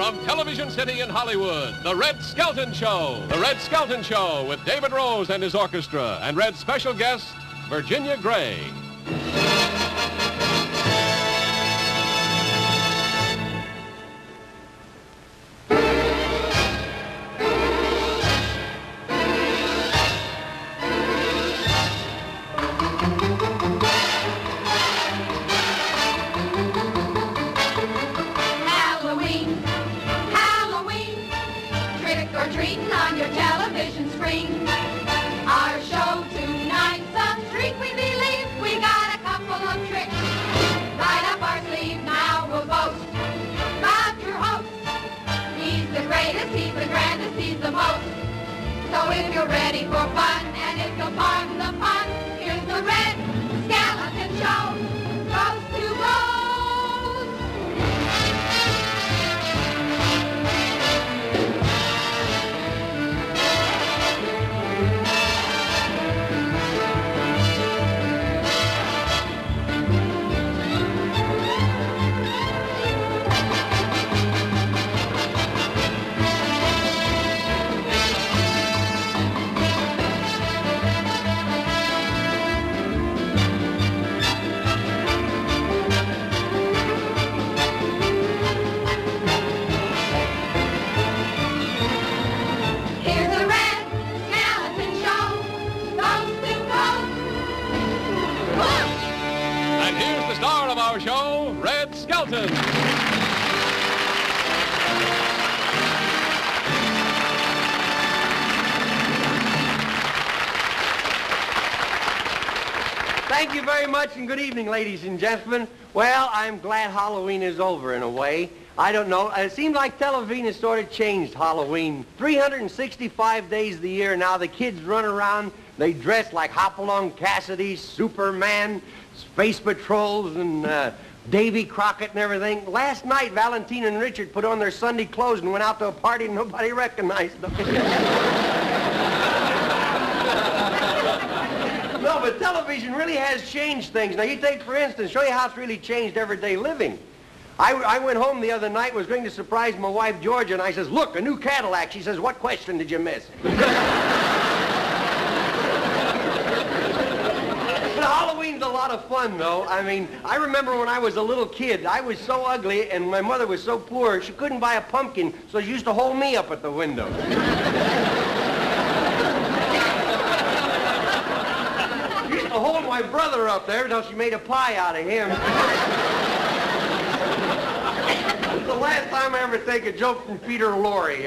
from Television City in Hollywood, The Red Skelton Show. The Red Skelton Show with David Rose and his orchestra and Red's special guest, Virginia Gregg. On your television screen. Our show tonight's a treat, we believe. We got a couple of tricks right up our sleeve. Now we'll boast about your host. He's the greatest, he's the grandest, he's the most. So if you're ready for fun, and if you'll pardon the pun, here's the Red Skeleton Show. Coast to coast. Our show, Red Skelton. Thank you very much, and good evening, ladies and gentlemen. Well, I'm glad Halloween is over in a way. I don't know. It seems like television has sort of changed Halloween. 365 days of the year now, the kids run around. They dress like Hopalong Cassidy, Superman, Space Patrols, and Davy Crockett and everything. Last night, Valentina and Richard put on their Sunday clothes and went out to a party and nobody recognized them. No, but television really has changed things. Now, you take, for instance, show you how it's really changed everyday living. I went home the other night, was going to surprise my wife, Georgia, and I says, look, a new Cadillac. She says, what question did you miss? Halloween's a lot of fun, though. I mean, I remember when I was a little kid, I was so ugly, and my mother was so poor, she couldn't buy a pumpkin, so she used to hold me up at the window. She used to hold my brother up there until she made a pie out of him. It's the last time I ever take a joke from Peter Lorre.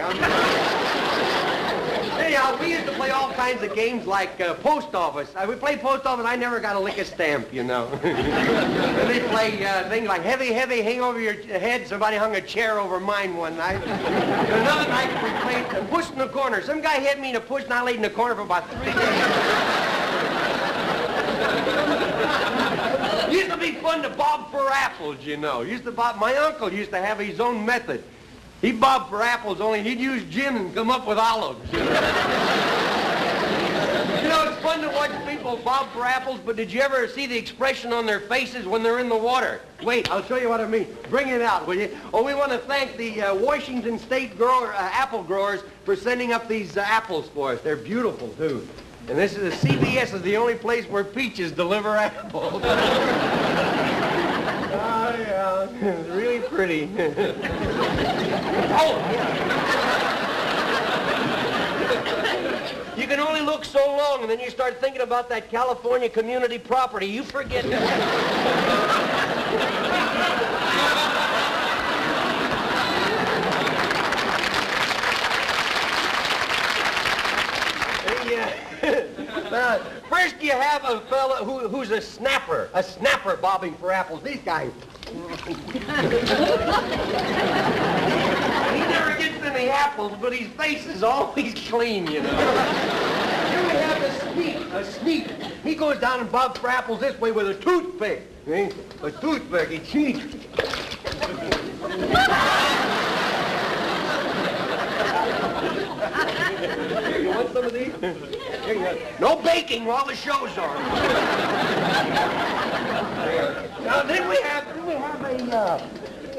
Anyhow, we used to play all kinds of games like post office. We played post office. I never got to lick a stamp, you know. And they play things like heavy, hang over your head. Somebody hung a chair over mine one night. Another night we played push in the corner. Some guy hit me in a push, and I laid in the corner for about 3 days. It used to be fun to bob for apples, you know. My uncle used to have his own method. He bobbed for apples, only he'd use gin and come up with olives. You know, it's fun to watch people bob for apples, but did you ever see the expression on their faces when they're in the water? Wait, I'll show you what I mean. Bring it out, will you? Oh, we want to thank the Washington State apple growers for sending up these apples for us. They're beautiful, too. And this is CBS is the only place where peaches deliver apples. Oh, yeah. It's really pretty. Oh, yeah. You can only look so long, and then you start thinking about that California community property. You forget First you have a fella who's a snapper bobbing for apples. These guys. He never gets any apples, but his face is always clean, you know. Here we have a sneak. He goes down and bobs for apples this way with a toothpick. See? A toothpick, he cheats. Here, you want some of these? Here you go. No baking while the show's on. Now then we have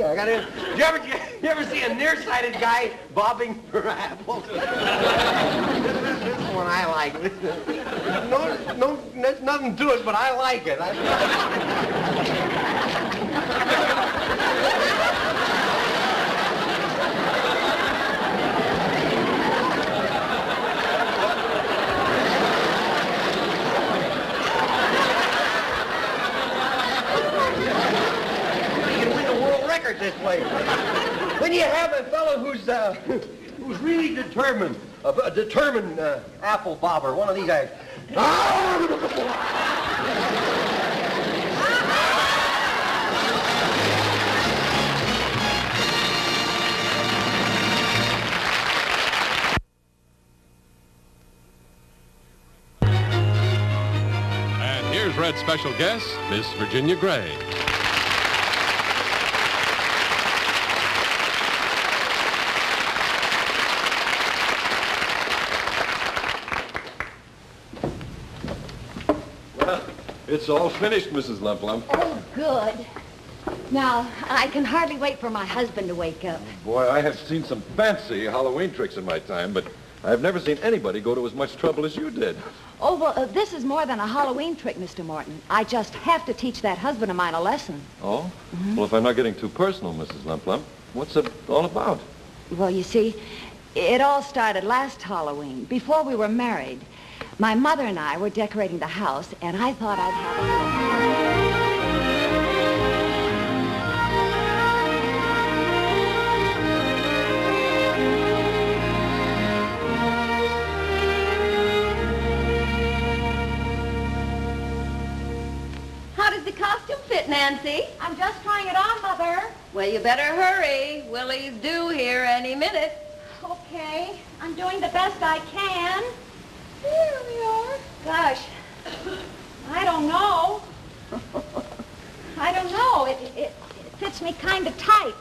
you. I got in. You ever see a nearsighted guy bobbing for apples? This one I like. No, there's nothing to it, but I like it. This way. When you have a fellow who's really determined, a determined apple bobber, one of these guys. And here's Red's special guest, Miss Virginia Gregg. It's all finished, Mrs. Lumplump. Oh, good. Now, I can hardly wait for my husband to wake up. Boy, I have seen some fancy Halloween tricks in my time, but I've never seen anybody go to as much trouble as you did. Oh, well, this is more than a Halloween trick, Mr. Morton. I just have to teach that husband of mine a lesson. Oh? Well, if I'm not getting too personal, Mrs. Lumplump, what's it all about? Well, you see, it all started last Halloween, before we were married. My mother and I were decorating the house, and I thought I'd have a How does the costume fit, Nancy? I'm just trying it on, Mother. Well, you better hurry. Willie's due here any minute. Okay, I'm doing the best I can. Here we are. Gosh, I don't know. It fits me kind of tight.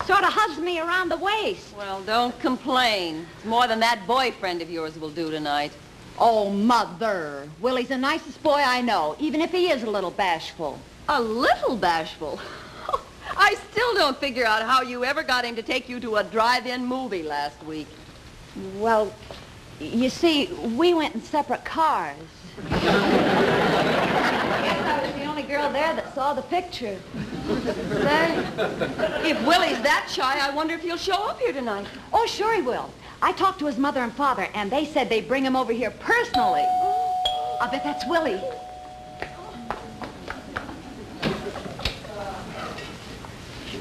Sort of hugs me around the waist. Well, don't complain. It's more than that boyfriend of yours will do tonight. Oh, Mother. Willie's the nicest boy I know, even if he is a little bashful. A little bashful. I still don't figure out how you ever got him to take you to a drive-in movie last week. Well, you see, we went in separate cars. I guess I was the only girl there that saw the picture. Say, if Willie's that shy, I wonder if he'll show up here tonight. Oh, sure he will. I talked to his mother and father, and they said they'd bring him over here personally. I bet that's Willie.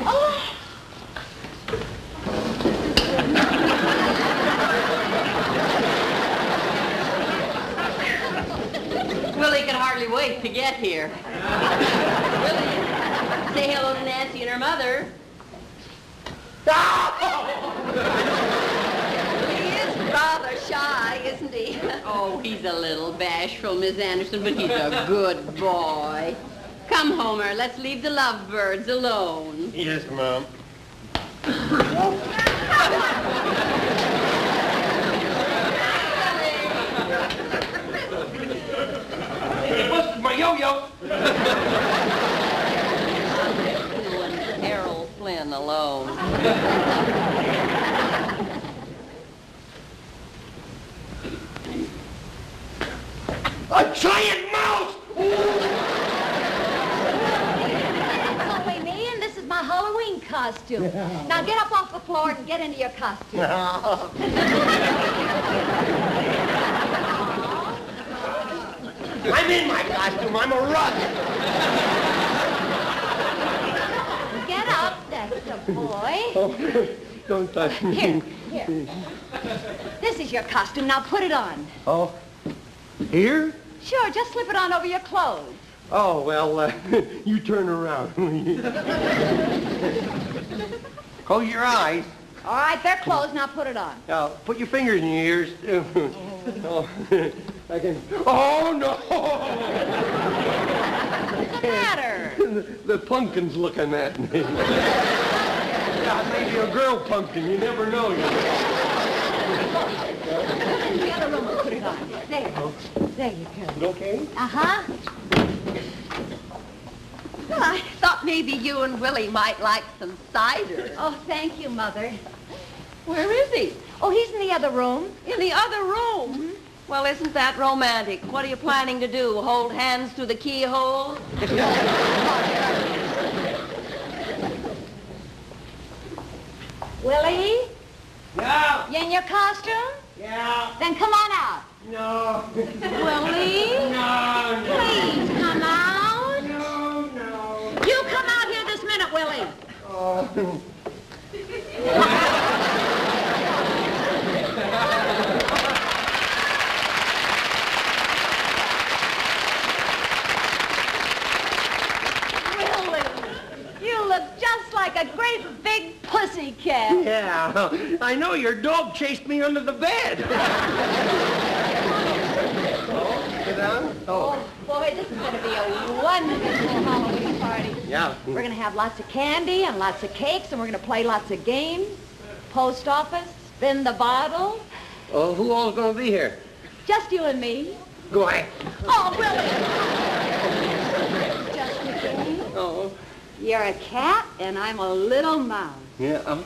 Oh. Willie can hardly wait to get here. Willie, say hello to Nancy and her mother. He is rather shy, isn't he? Oh, he's a little bashful, Miss Anderson, but he's a good boy. Come, Homer, let's leave the lovebirds alone. Yes, Mom. It busted my yo-yo. You and Errol Flynn alone. A giant mouse! It's only me, and this is my Halloween costume. Now get up off the floor and get into your costume. I'm in my costume. I'm a rug. Get up, that's the boy. Oh, don't touch me. Here. This is your costume. Now put it on. Oh, here? Sure, just slip it on over your clothes. Oh, well, you turn around. Close your eyes. All right, they're closed. Now put it on. Now, put your fingers in your ears. Oh, I can... Oh, no! What's the matter? The pumpkin's looking at me. Yeah, maybe a girl pumpkin. You never know. In the other room, we'll put it on. There. There you go. Okay? Uh-huh. Well, I thought maybe you and Willie might like some cider. Oh, thank you, Mother. Where is he? Oh, he's in the other room. In the other room? Well, isn't that romantic? What are you planning to do? Hold hands through the keyhole? Willie? Yeah. You in your costume? Yeah. Then come on out. No. Willie? No. Please come out. No. You come out here this minute, Willie. Oh. You look just like a great big pussy cat. Yeah. I know your dog chased me under the bed. Sit down. Oh, boy, this is going to be a wonderful Halloween party. Yeah. We're going to have lots of candy and lots of cakes, and we're going to play lots of games. Post office, spin the bottle. Oh, who all's gonna be here? Just you and me. Go ahead. Oh, Willie! Just a game. Oh. You're a cat, and I'm a little mouse. Yeah.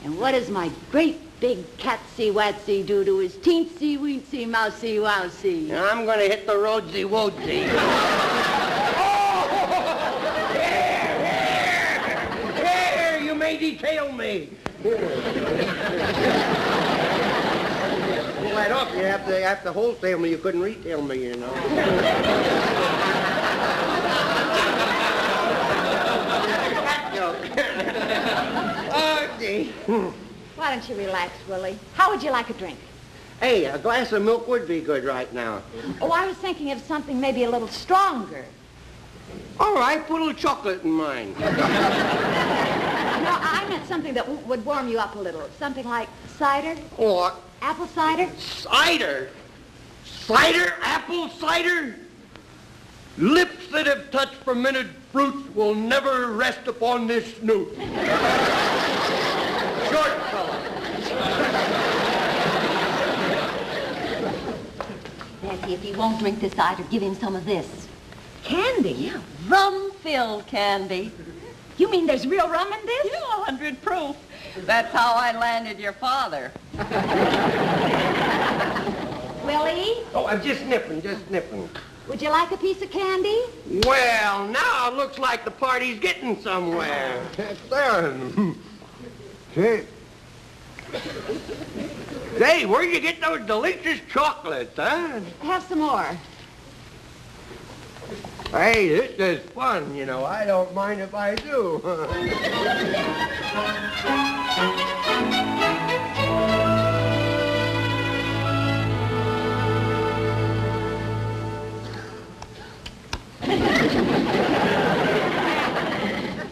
And what is my great big catsy-watsy doo-doo is teensy-weensy mousy-wousy. I'm gonna hit the roadsy-woadsy. Here, you may detail me. Right off, you have to wholesale me. You couldn't retail me, you know. Oh, gee. Why don't you relax, Willie? How would you like a drink? Hey, a glass of milk would be good right now. Oh, I was thinking of something maybe a little stronger. All right, put a little chocolate in mine. No, I meant something that would warm you up a little. Something like cider? Or Apple cider? cider. Cider? Apple cider? Lips that have touched fermented fruits will never rest upon this snoot. Short fella. Nancy, if he won't drink this cider, give him some of this. Candy? Yeah, rum-filled candy. You mean there's real rum in this? Yeah, 100 proof. That's how I landed your father. Willie, Oh, I'm just nipping. would you like a piece of candy? Well, now it looks like the party's getting somewhere. Hey, where'd you get those delicious chocolates, huh? Have some more. Hey, this is fun, you know. I don't mind if I do.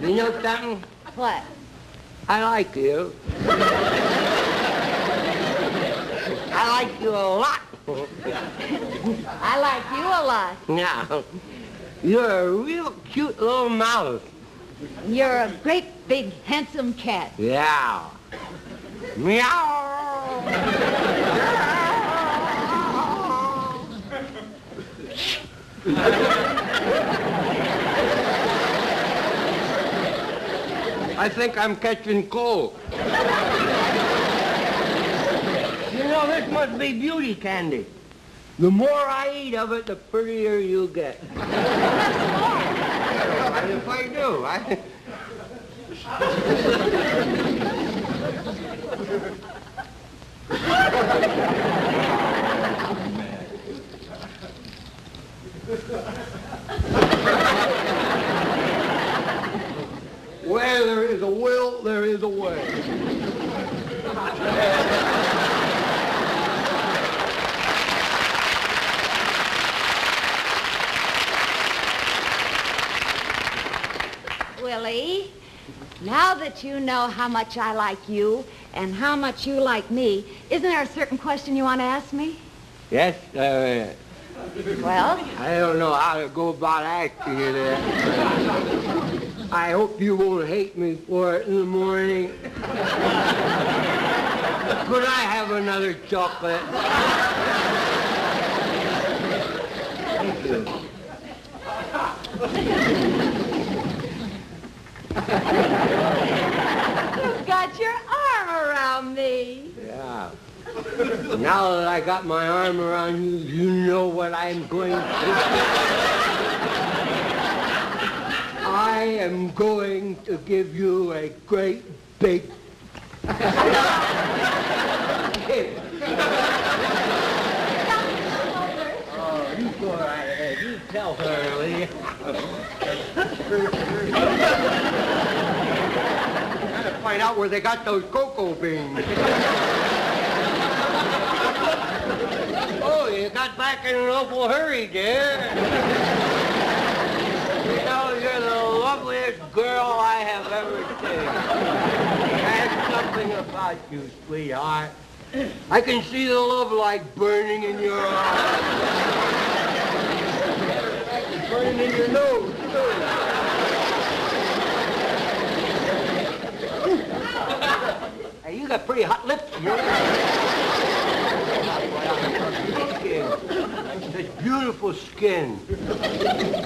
You know something? What? I like you. I like you a lot. I like you a lot. Yeah. You're a real cute little mouse. You're a great, big, handsome cat. Yeah. Meow. I think I'm catching cold. You know, this must be beauty candy. The more I eat of it, the prettier you get. If I do, Where there is a will, there is a way. Willie, now that you know how much I like you and how much you like me, isn't there a certain question you want to ask me? Yes, Well? I don't know how to go about asking you that. I hope you won't hate me for it in the morning. Could I have another chocolate? Thank you. You've got your arm around me. Yeah. Now that I got my arm around you, you know what I'm going to do. I am going to give you a great big kiss. Oh, you go right ahead. You tell her, will you? Gotta find out where they got those cocoa beans. Oh, you got back in an awful hurry, dear. You know, you're the loveliest girl I have ever seen. There's something about you, sweetheart. I can see the love light burning in your eyes. It's burning in your nose, too. Hey, you got pretty hot lips, man. Such beautiful skin.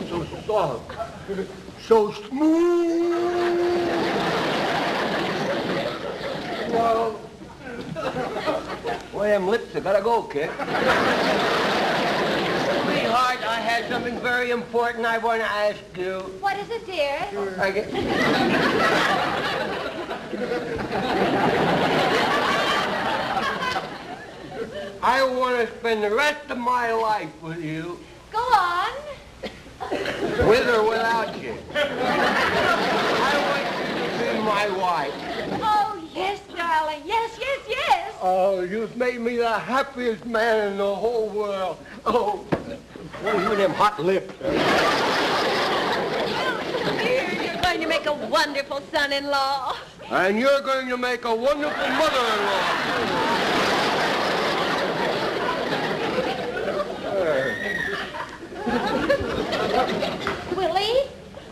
So soft. So smooth. Well, them lips, I gotta go, kid. Sweetheart, I had something very important I want to ask you. What is it, dear? I want to spend the rest of my life with you. Go on. With or without you. I want you to be my wife. Oh, yes, darling. Yes, yes, yes. Oh, you've made me the happiest man in the whole world. Oh, you and them hot lips. You're going to make a wonderful son-in-law. And you're going to make a wonderful mother-in-law.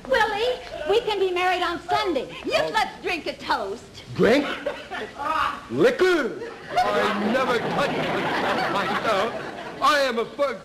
Willie, we can be married on Sunday. Yes, let's drink a toast. Drink? Liquor? I never touched it myself. I am a virgin.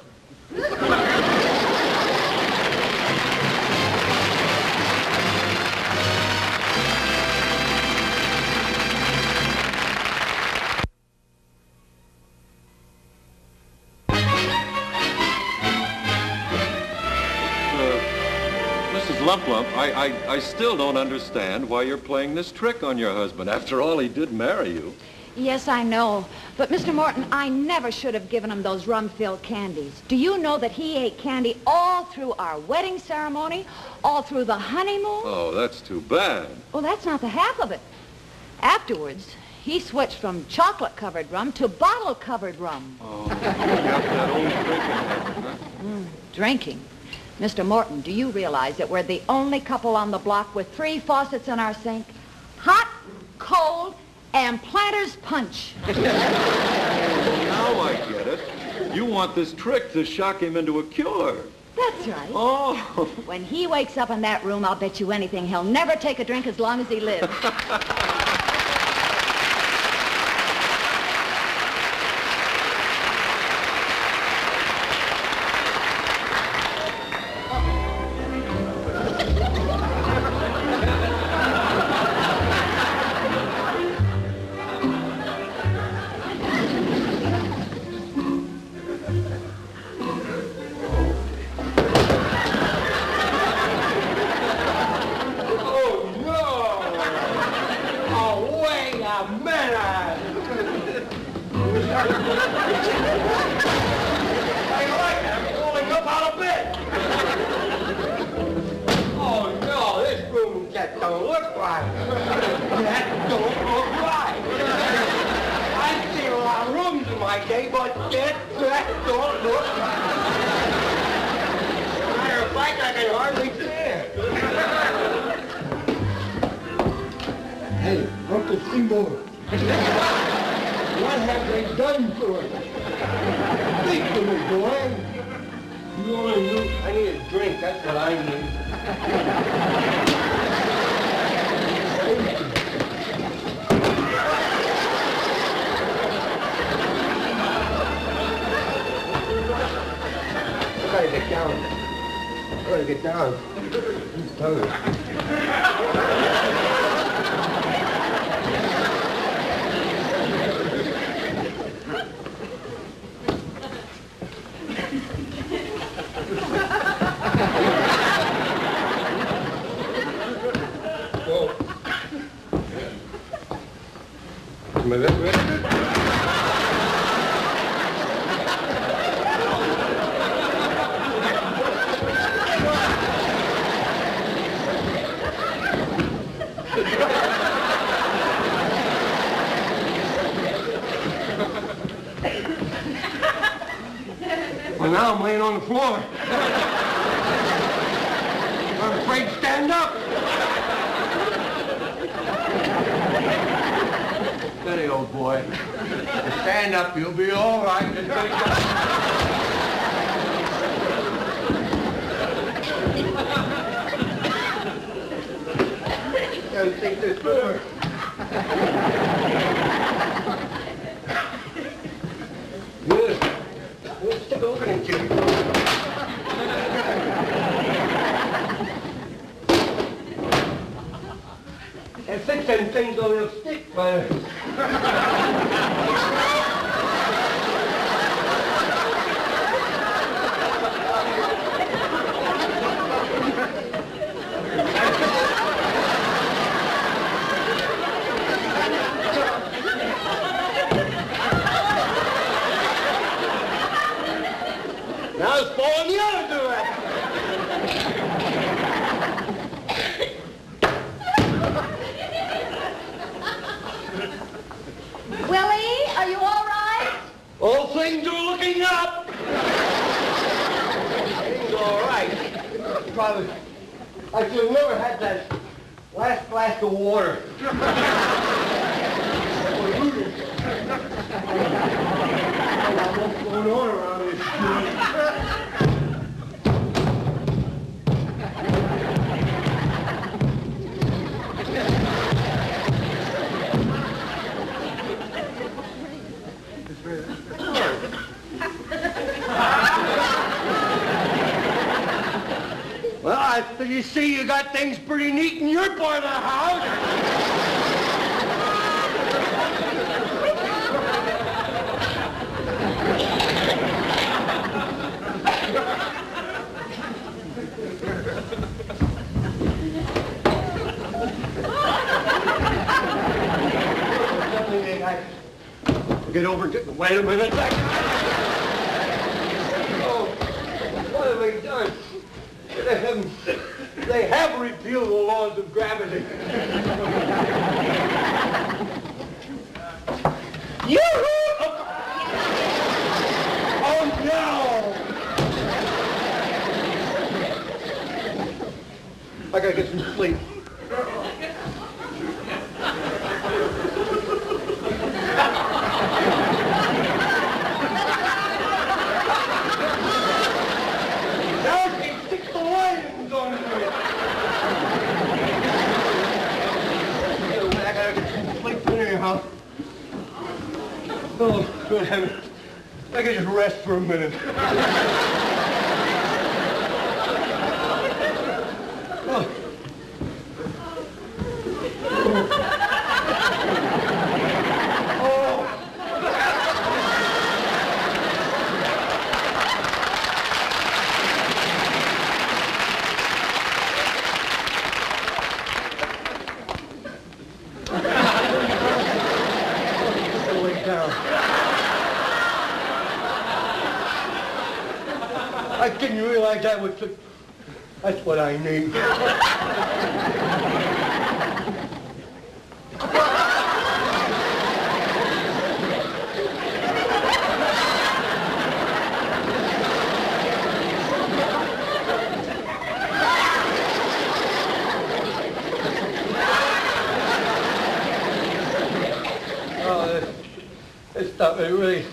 Lump Lump, I still don't understand why you're playing this trick on your husband. After all, he did marry you. Yes, I know. But, Mr. Morton, I never should have given him those rum-filled candies. Do you know that he ate candy all through our wedding ceremony, all through the honeymoon? Oh, that's too bad. Well, that's not the half of it. Afterwards, he switched from chocolate-covered rum to bottle-covered rum. Oh, you got that old trick in there, huh? Drinking. Mr. Morton, do you realize that we're the only couple on the block with 3 faucets in our sink? Hot, cold, and Planter's Punch. Now I get it. You want this trick to shock him into a cure. That's right. Oh. When he wakes up in that room, I'll bet you anything he'll never take a drink as long as he lives. Get down. Well, now I'm laying on the floor. I'm afraid to stand up. Steady, old boy. Stand up, you'll be all right. Just take Gotta take this door. Good. Let's take a look at you. And fix them things on your stick, man. Now it's falling the other direction. Willie, are you all right? All things are looking up. Things are all right. Probably, I should have never had that last glass of water. What's going on around this shit? Well, you see, you got things pretty neat in your part of the house. Get over it. Wait a minute. Oh, what have they done? They have repealed the laws of gravity. Yoo-hoo! Oh, no! I gotta get some sleep. Oh, good heavens. I could just rest for a minute. Oh. I didn't realize that was that's what I need. Oh, this stuff is really...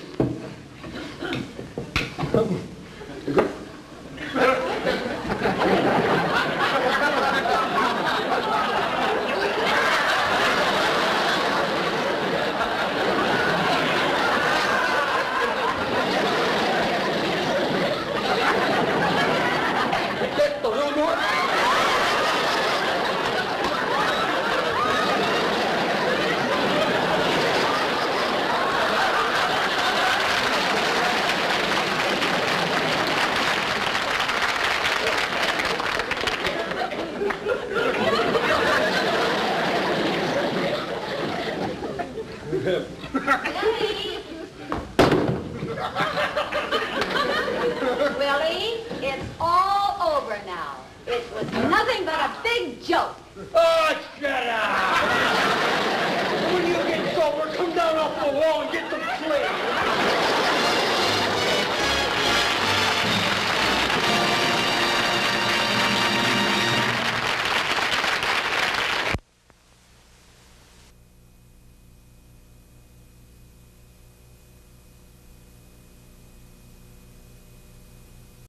This was nothing but a big joke. Oh, shut up!